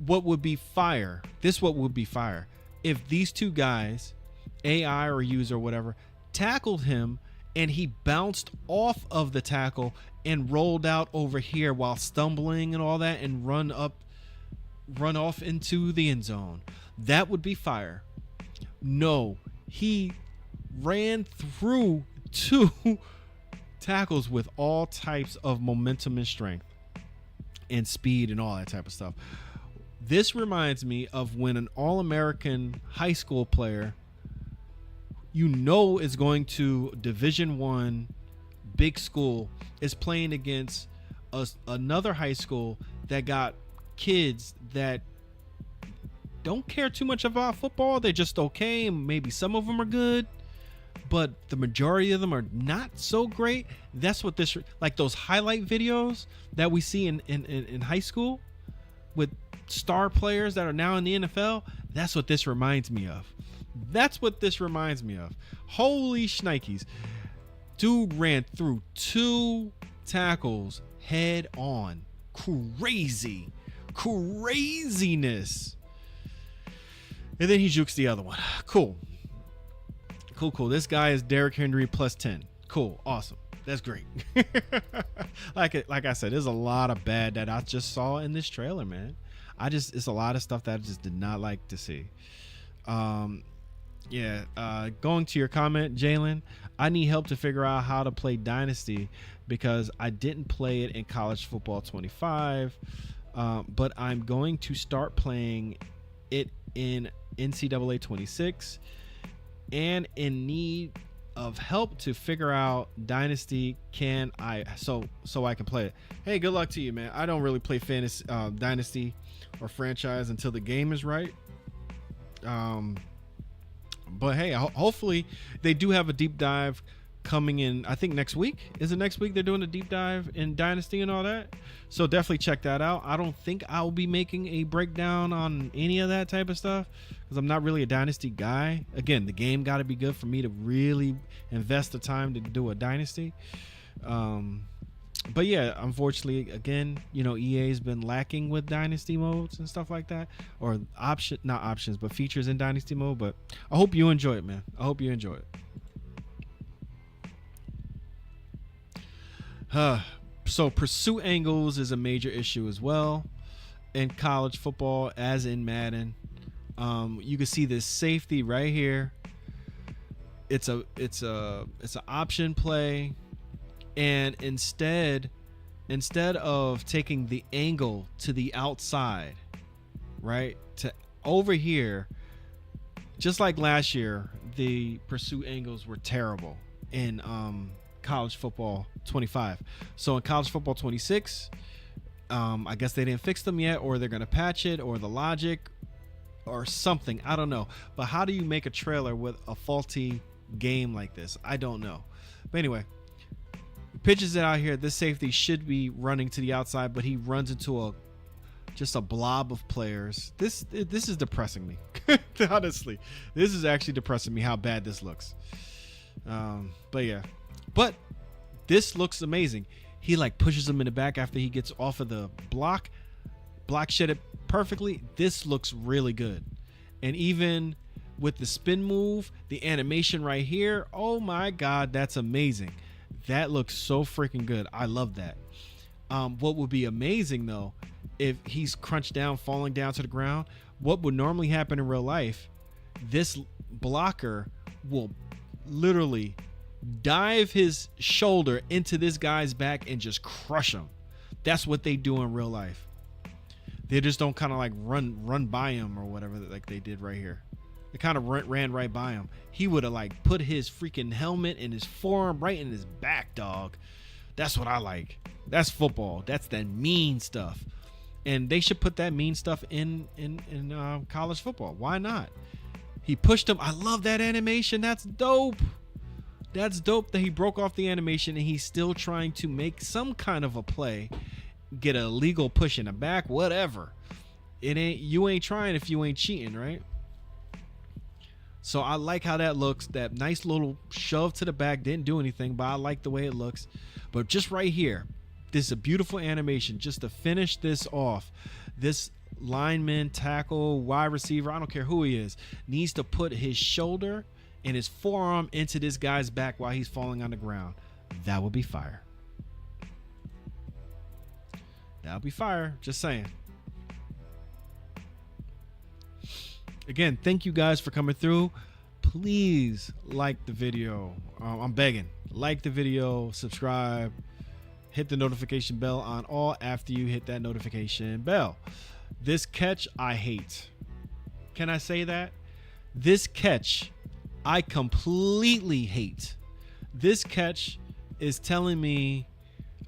What would be fire? What would be fire? If these 2 guys, AI or user or whatever, tackled him and he bounced off of the tackle and rolled out over here while stumbling and all that, and run off into the end zone. That would be fire. No, he ran through 2 tackles with all types of momentum and strength and speed and all that type of stuff. This reminds me of when an All-American high school player, is going to Division I big school, is playing against another high school that got kids that don't care too much about football. They're just okay, and maybe some of them are good, but the majority of them are not so great. That's what this, like those highlight videos that we see in high school with star players that are now in the NFL. That's what this reminds me of. Holy shnikes. Dude ran through 2 tackles head on. Craziness. And then he jukes the other one. Cool. This guy is Derrick Henry plus 10. Cool. Awesome. That's great. Like I said, there's a lot of bad that I just saw in this trailer, man. It's a lot of stuff that I just did not like to see. Going to your comment, Jalen, I need help to figure out how to play Dynasty because I didn't play it in College Football 25, but I'm going to start playing it in NCAA 26 and in need of help to figure out Dynasty so I can play it. Hey, good luck to you, man. I don't really play fantasy Dynasty or franchise until the game is right. But hey, hopefully they do have a deep dive coming in, I think next week. Is it next week they're doing a deep dive in Dynasty and all that? So definitely check that out. I don't think I'll be making a breakdown on any of that type of stuff because I'm not really a Dynasty guy. Again, the game got to be good for me to really invest the time to do a Dynasty. But yeah, unfortunately, again, you know, EA's been lacking with Dynasty modes and stuff like that, or not options, but features in Dynasty mode. But I hope you enjoy it, man. I hope you enjoy it. So pursuit angles is a major issue as well in college football, as in Madden. You can see this safety right here. It's an option play. And instead of taking the angle to the outside, right, to over here, just like last year, the pursuit angles were terrible in college football 25. So in college football 26, I guess they didn't fix them yet, or they're gonna patch it, or the logic, or something. I don't know. But how do you make a trailer with a faulty game like this? I don't know. But anyway. Pitches it out here. This safety should be running to the outside, but he runs into just a blob of players. This is depressing me. Honestly, this is actually depressing me how bad this looks. But yeah, but this looks amazing. He like pushes him in the back after he gets off of the block shed it perfectly. This looks really good. And even with the spin move, the animation right here, oh my God, that's amazing. That looks so freaking good. I love that. What would be amazing though, if he's crunched down, falling down to the ground, what would normally happen in real life, this blocker will literally dive his shoulder into this guy's back and just crush him. That's what they do in real life. They just don't kind of like run by him or whatever like they did right here. They kind of ran right by him. He would have like put his freaking helmet and his forearm right in his back, dog. That's what I like. That's football. That's that mean stuff. And they should put that mean stuff in college football. Why not? He pushed him. I love that animation. That's dope. That's dope that he broke off the animation and he's still trying to make some kind of a play, get a legal push in the back, whatever. You ain't trying if you ain't cheating, right? So I like how that looks. That nice little shove to the back didn't do anything, but I like the way it looks. But just right here, this is a beautiful animation just to finish this off. This lineman, tackle, wide receiver, I don't care who he is, needs to put his shoulder and his forearm into this guy's back while he's falling on the ground. That would be fire. That would be fire. Just saying. Again, thank you guys for coming through. Please like the video. I'm begging. Like the video, subscribe, hit the notification bell on all after you hit that notification bell. This catch, I hate. Can I say that? This catch, I completely hate. This catch is telling me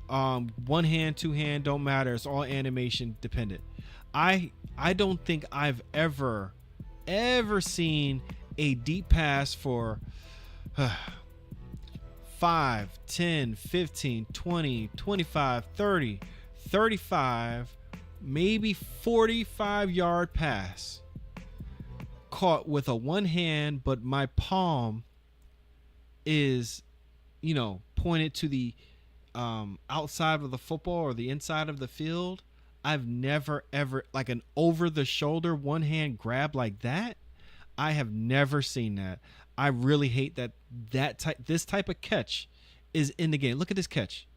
one hand, two hand, don't matter. It's all animation dependent. I don't think I've ever seen a deep pass for 5, 10, 15, 20, 25, 30, 35, maybe 45-yard pass caught with a one hand, but my palm is, pointed to the outside of the football or the inside of the field. I've never ever, like an over the shoulder one hand grab like that. I have never seen that. I really hate this type of catch is in the game. Look at this catch.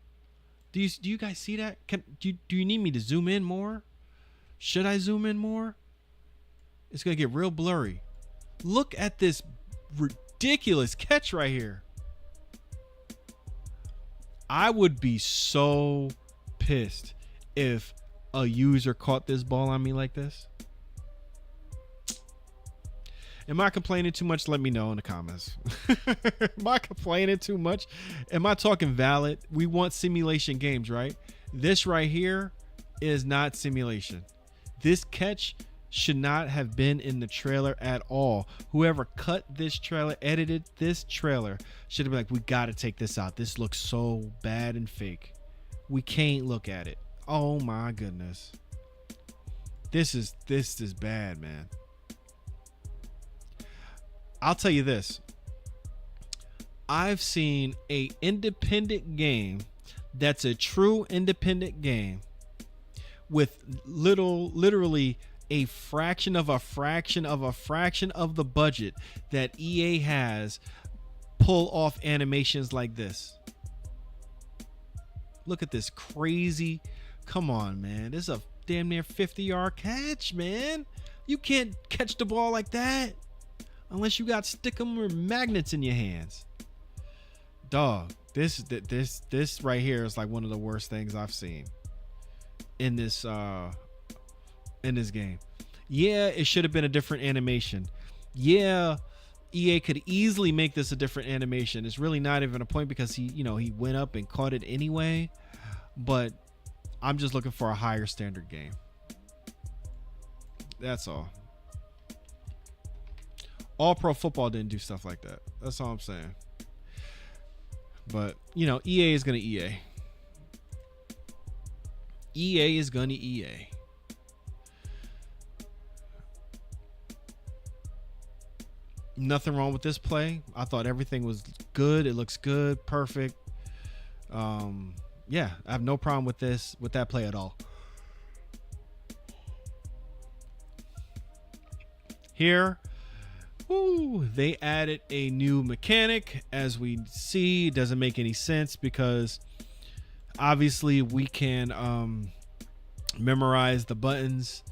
Do you guys see that? Do you need me to zoom in more? Should I zoom in more? It's gonna get real blurry. Look at this ridiculous catch right here. I would be so pissed if a user caught this ball on me like this. Am I complaining too much? Let me know in the comments. Am I complaining too much? Am I talking valid? We want simulation games, right? This right here is not simulation. This catch should not have been in the trailer at all. Whoever cut this trailer, edited this trailer, should have been like, we got to take this out. This looks so bad and fake. We can't look at it. Oh my goodness. This is bad, man. I'll tell you this. I've seen a independent game that's a true independent game with literally a fraction of a fraction of a fraction of the budget that EA has pull off animations like this. Look at this crazy. Come on, man. This is a damn near 50-yard catch, man. You can't catch the ball like that unless you got stick-em or magnets in your hands. Dog, this right here is like one of the worst things I've seen in this game. Yeah, it should have been a different animation. Yeah, EA could easily make this a different animation. It's really not even a point because he went up and caught it anyway. But I'm just looking for a higher standard game. That's all. All Pro Football didn't do stuff like that. That's all I'm saying. But, EA is going to EA. EA is going to EA. Nothing wrong with this play. I thought everything was good. It looks good. Perfect. Yeah, I have no problem with that play at all. Here, they added a new mechanic. As we see, it doesn't make any sense because obviously we can memorize the buttons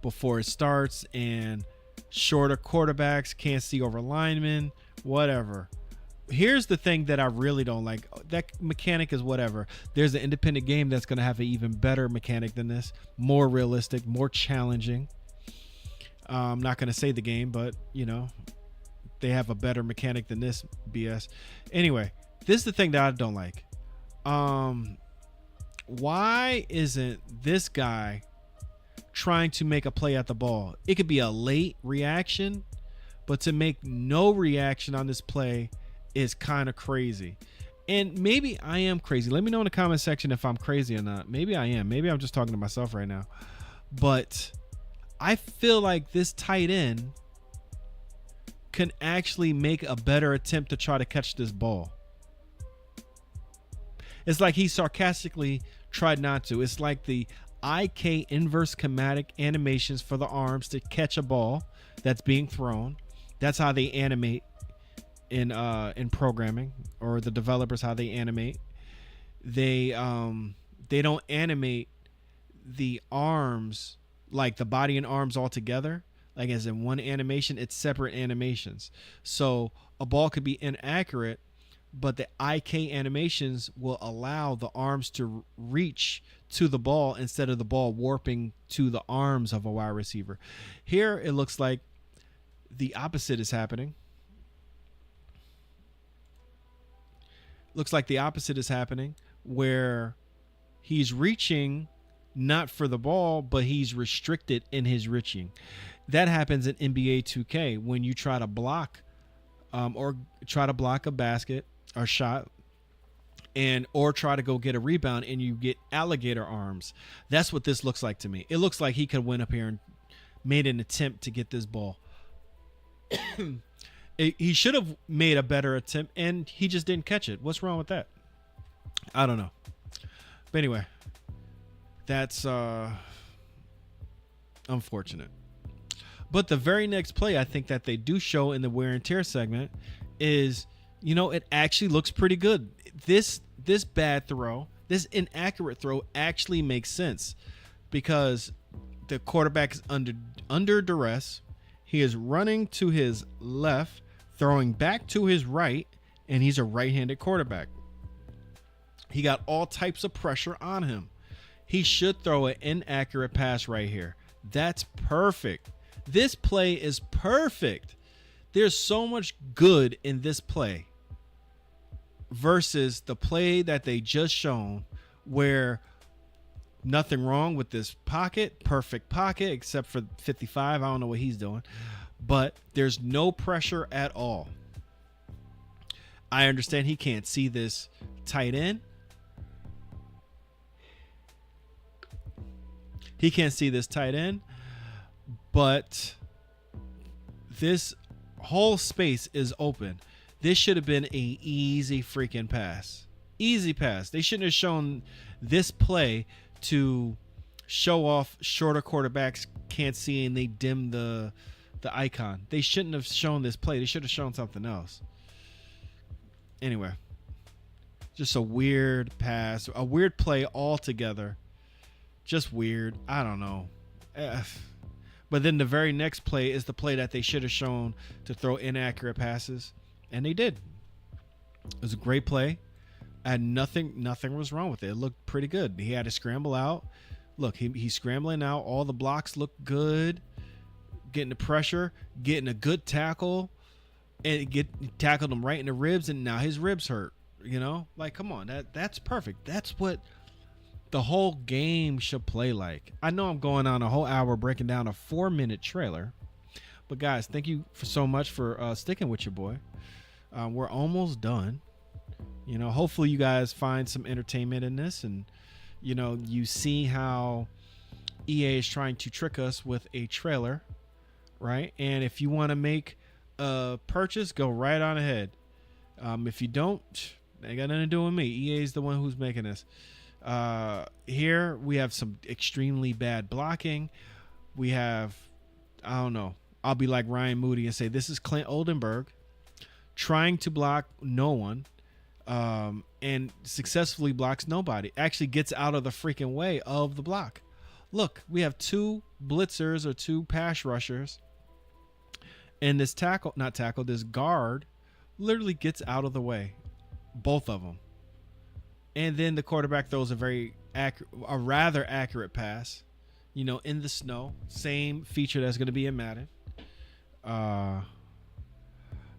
before it starts, and shorter quarterbacks can't see over linemen, whatever. Here's the thing that I really don't like. That mechanic is whatever. There's an independent game that's going to have an even better mechanic than this, more realistic, more challenging. I'm not going to say the game, but they have a better mechanic than this BS. Anyway, this is the thing that I don't like. Why isn't this guy trying to make a play at the ball? It could be a late reaction, but to make no reaction on this play is kind of crazy. And maybe I am crazy. Let me know in the comment section if I'm crazy or not. Maybe I am. Maybe I'm just talking to myself right now. But I feel like this tight end can actually make a better attempt to try to catch this ball. It's like he sarcastically tried not to. It's like the IK inverse chromatic animations for the arms to catch a ball that's being thrown. That's how they animate in programming, or the developers how they animate. They don't animate the arms, like the body and arms all together, like as in one animation. It's separate animations. So a ball could be inaccurate, but the IK animations will allow the arms to reach to the ball instead of the ball warping to the arms of a wide receiver. Here it looks like the opposite is happening. Looks like the opposite is happening, where he's reaching not for the ball, but he's restricted in his reaching. That happens in NBA 2K when you try to block or try to block a basket or shot, or try to go get a rebound, and you get alligator arms. That's what this looks like to me. It looks like he could went up here and made an attempt to get this ball. He should have made a better attempt, and he just didn't catch it. What's wrong with that? I don't know. But anyway, that's unfortunate. But the very next play I think that they do show in the wear and tear segment is, it actually looks pretty good. This bad throw, this inaccurate throw actually makes sense because the quarterback is under duress. He is running to his left, throwing back to his right, and he's a right-handed quarterback. He got all types of pressure on him. He should throw an inaccurate pass right here. That's perfect. This play is perfect. There's so much good in this play versus the play that they just shown, where Nothing wrong with this pocket. Perfect pocket, except for 55. I don't know what he's doing. But there's no pressure at all. I understand he can't see this tight end. He can't see this tight end. But this whole space is open. This should have been a easy freaking pass. Easy pass. They shouldn't have shown this play to show off shorter quarterbacks can't see and they dim the icon. They shouldn't have shown this play. They should have shown something else. Anyway, just a weird pass, a weird play altogether. Just weird. I don't know. But then the very next play is the play that they should have shown to throw inaccurate passes, and they did. It was a great play, and nothing was wrong with it. It looked pretty good. He had to scramble out. Look, he's scrambling out. All the blocks look good. Getting the pressure, getting a good tackle, and tackled him right in the ribs, and now his ribs hurt. You know, like, come on, that's perfect. That's what the whole game should play like. I know I'm going on a whole hour breaking down a 4-minute trailer, but guys, thank you so much for sticking with your boy. We're almost done. You know, hopefully you guys find some entertainment in this, and you know, you see how EA is trying to trick us with a trailer, right? And if you want to make a purchase, go right on ahead. If you don't, they got nothing to do with me. EA is the one who's making this. Here we have some extremely bad blocking. We have, I don't know, I'll be like Ryan Moody and say this is Clint Oldenburg trying to block no one, and successfully blocks nobody. Actually gets out of the freaking way of the block. Look, we have two blitzers or two pass rushers, and this this guard literally gets out of the way, both of them. And then the quarterback throws a rather accurate pass, you know, in the snow. Same feature that's going to be in Madden.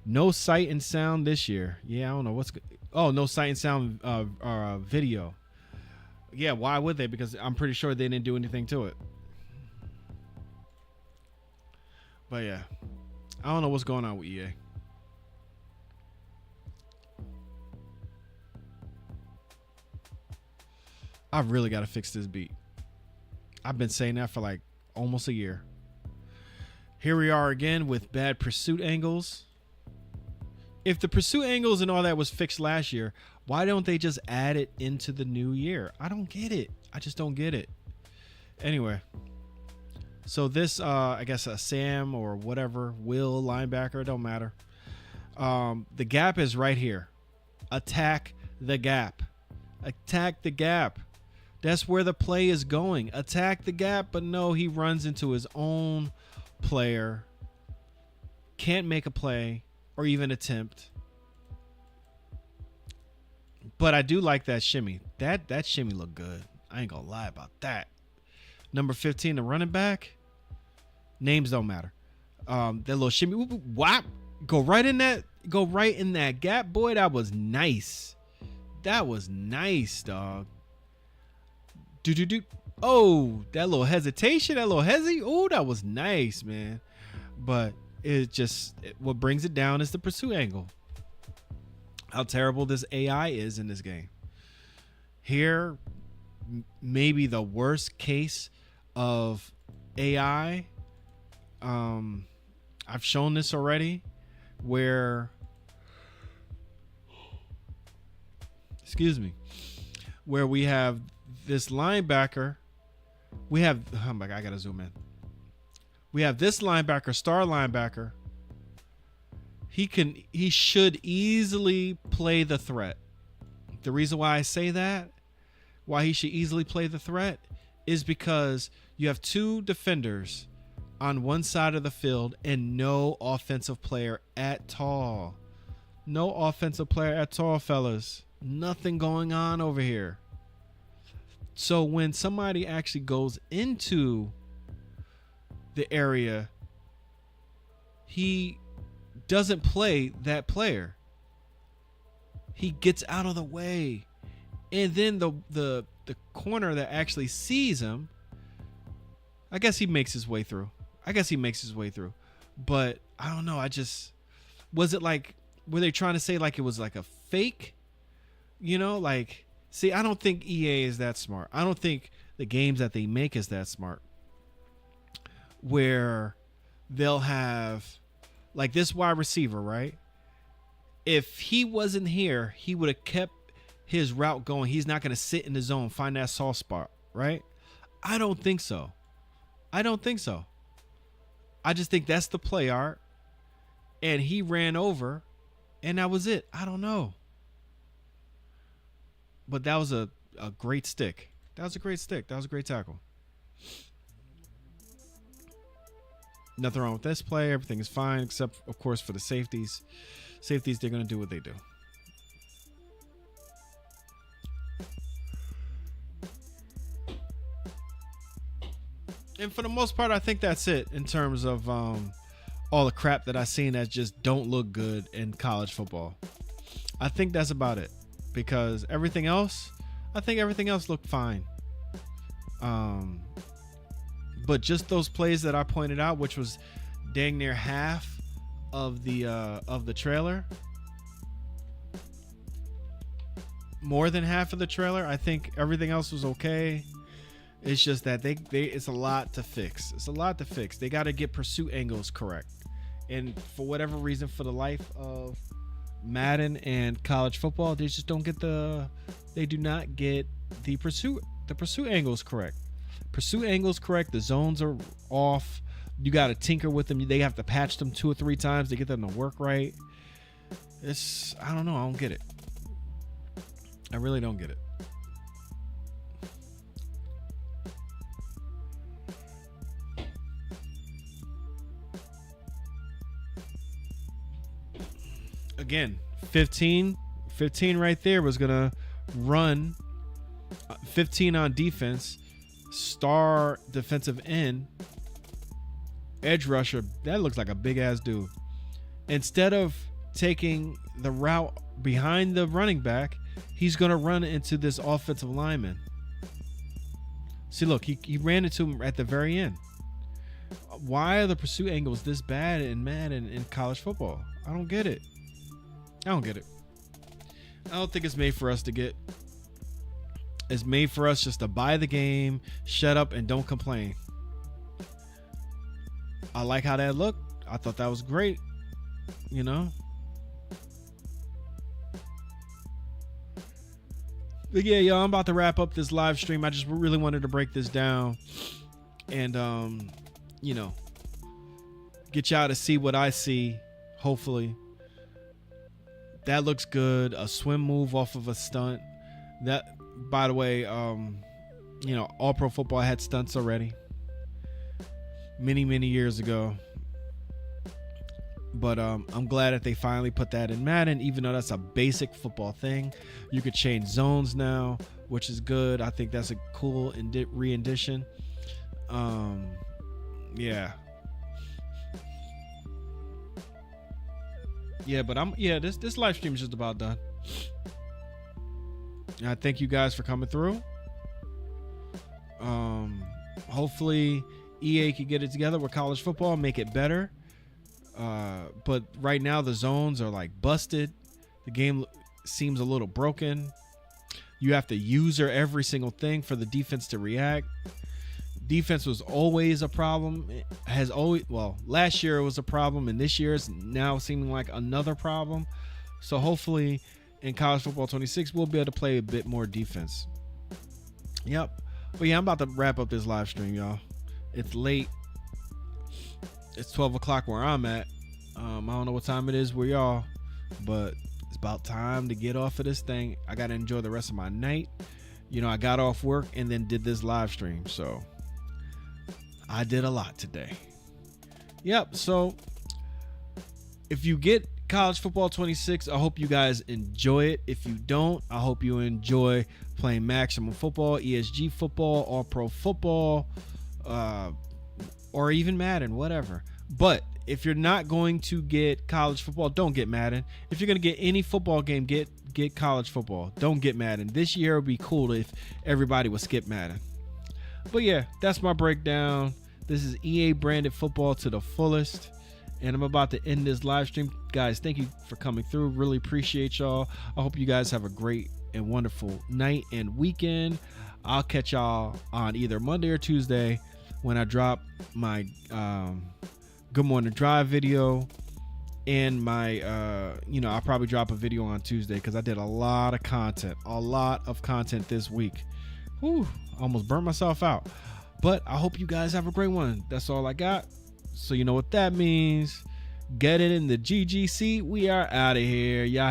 No sight and sound this year. Yeah, I don't know what's. Oh, no sight and sound video. Yeah, why would they? Because I'm pretty sure they didn't do anything to it. But yeah, I don't know what's going on with EA. I've really got to fix this beat. I've been saying that for like almost a year. Here we are again with bad pursuit angles. If the pursuit angles and all that was fixed last year, why don't they just add it into the new year? I don't get it. I just don't get it. Anyway, so this, I guess a Sam or whatever, Will linebacker, don't matter. The gap is right here. Attack the gap. Attack the gap. That's where the play is going. Attack the gap, but no, he runs into his own player. Can't make a play or even attempt. But I do like that shimmy. That shimmy looked good. I ain't gonna lie about that. Number 15, the running back. Names don't matter. That little shimmy, whop, go right in that gap, boy. That was nice. That was nice, dog. Do. Oh, that little hesitation, that little hezzy. Oh, that was nice, man. But what brings it down is the pursuit angle. How terrible this AI is in this game. Here, maybe the worst case of AI. I've shown this already, where we have this linebacker. Oh my God, I gotta zoom in. We have this linebacker, star linebacker. He should easily play the threat. The reason why I say that, why he should easily play the threat, is because you have two defenders on one side of the field and no offensive player at all. No offensive player at all, fellas. Nothing going on over here. So when somebody actually goes into the area, he doesn't play that player. He gets out of the way. And then the the corner that actually sees him, I guess he makes his way through. But I don't know. Was it like, were they trying to say like it was like a fake? Like, see, I don't think EA is that smart. I don't think the games that they make is that smart. Where they'll have like this wide receiver, right? If he wasn't here, he would have kept his route going. He's not going to sit in the zone, find that soft spot, right? I don't think so. I just think that's the play art. And he ran over, and that was it. I don't know. But that was a great stick. That was a great tackle. Nothing wrong with this play. Everything is fine, except, of course, for the safeties. Safeties, they're going to do what they do. And for the most part, I think that's it in terms of all the crap that I've seen that just don't look good in college football. I think that's about it, because everything else looked fine. But just those plays that I pointed out, which was dang near half of the trailer, more than half of the trailer, I think everything else was okay. It's just that it's a lot to fix. They got to get pursuit angles correct. And for whatever reason, for the life of Madden and college football, they just don't get they do not get the pursuit angles correct. Pursuit angles correct. The zones are off. You got to tinker with them. They have to patch them 2 or 3 times to get them to work right. I don't know. I don't get it. I really don't get it. Again, 15 right there was going to run 15 on defense, star defensive end, edge rusher. That looks like a big ass dude. Instead of taking the route behind the running back, he's going to run into this offensive lineman. See, look, he ran into him at the very end. Why are the pursuit angles this bad in Madden in college football? I don't get it. I don't think it's made for us to get. It's made for us just to buy the game, shut up, and don't complain. I like how that looked. I thought that was great. But yeah, y'all, I'm about to wrap up this live stream. I just really wanted to break this down and, get y'all to see what I see, hopefully. That looks good. A swim move off of a stunt. That, by the way, All Pro Football had stunts already. Many, many years ago. But I'm glad that they finally put that in Madden, even though that's a basic football thing. You could change zones now, which is good. I think that's a cool re-edition. Yeah. Yeah, but this live stream is just about done. And I thank you guys for coming through. Hopefully EA can get it together with college football and make it better. But right now the zones are like busted. The game seems a little broken. You have to user every single thing for the defense to react. Defense was always a problem. Last year it was a problem, and this year it's now seeming like another problem. So hopefully in college football 26 we'll be able to play a bit more defense. Yep. But yeah, I'm about to wrap up this live stream, y'all. It's late. It's 12 o'clock where I'm at. I don't know what time it is where y'all, but it's about time to get off of this thing. I got to enjoy the rest of my night. I got off work and then did this live stream. So I did a lot today. Yep. So if you get college football 26, I hope you guys enjoy it. If you don't, I hope you enjoy playing Maximum Football, ESG Football, All Pro Football, or even Madden, whatever. But if you're not going to get college football, don't get Madden. If you're going to get any football game, get college football. Don't get Madden. This year would be cool if everybody would skip Madden. But yeah, that's my breakdown. This is EA branded football to the fullest. And I'm about to end this live stream. Guys, thank you for coming through. Really appreciate y'all. I hope you guys have a great and wonderful night and weekend. I'll catch y'all on either Monday or Tuesday when I drop my Good Morning Drive video. And my, I'll probably drop a video on Tuesday because I did a lot of content this week. Whew, almost burnt myself out. But I hope you guys have a great one. That's all I got. So you know what that means. Get it in the GGC. We are out of here. Y'all